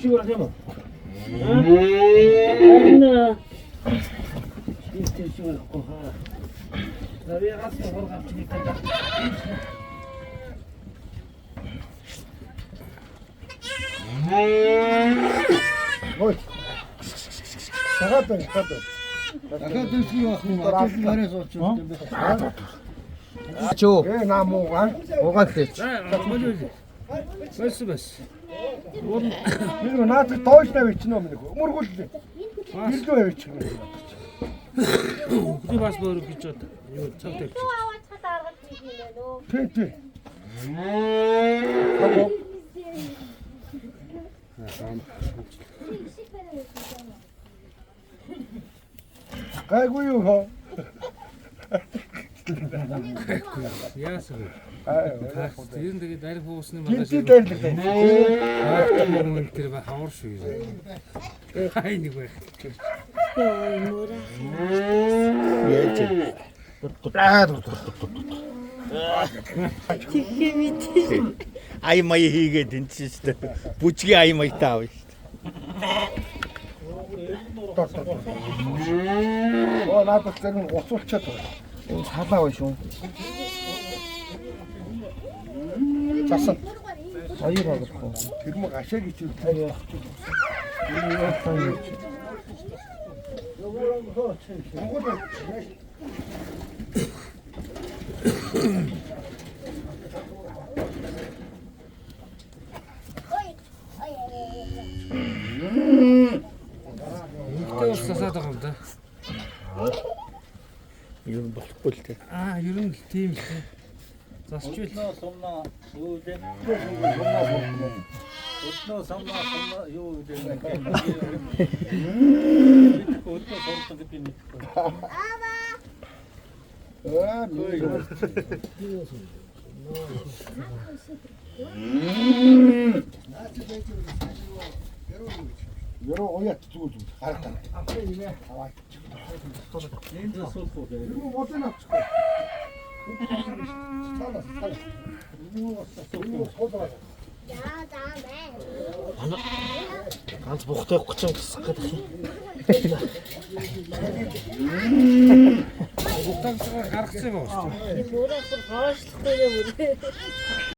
Чигээр юм уу? Ийм чигээр хаа. Навигаас хургаж чигээр. Ой. Сагаад байна. Дахиад үсгүй байх юм. Ажил мөрөөс очсон юм байна. Чөө. Намуугаа. Угаал лээч. Бас. Миний наад тоочна бичнэ минь. Өмөргөл. Билдүү авчих. Би бас боор гэж бод. Юу цаг тавьчих. Аваад цад аргаж хийлээ нөө. Тий. Гайгүй юу хаа? Яасан вэ? Тэр нь тэгээд дарих уусны Гинти магаш. дайлдаг. Мөн тэр ба хавар шүү. Хай нэг байх. Яаж. Ай май хийгээд энэ ч шүү дээ. Бүжгийн ай майтай аав шүү дээ. Оо надад зэрэг уцуулчаад байна. Энэ салаа байна шүү. Засан. Хоёр агуулах. Тэр мө гашаа гэж үү. Ихтэй ус засаад байгаа юм да. Юу болохгүй л дээ. Ер нь тийм л дээ. Засч үл. Сумна юу вэ? Өднөө сумна юу вэ? Өднөө сумна гэдэг нь. Яруу уяат зүгээр гаргатаа. Аваа. Энд суулгах үү? Юу бодсон авчихгүй. Яа заа байна. Ганц бухтай 30 гисэх гэдэг юм. Гутагсаар гаргацсан байгаа шүү. Мөрөөр хоошлохгүй юм уу?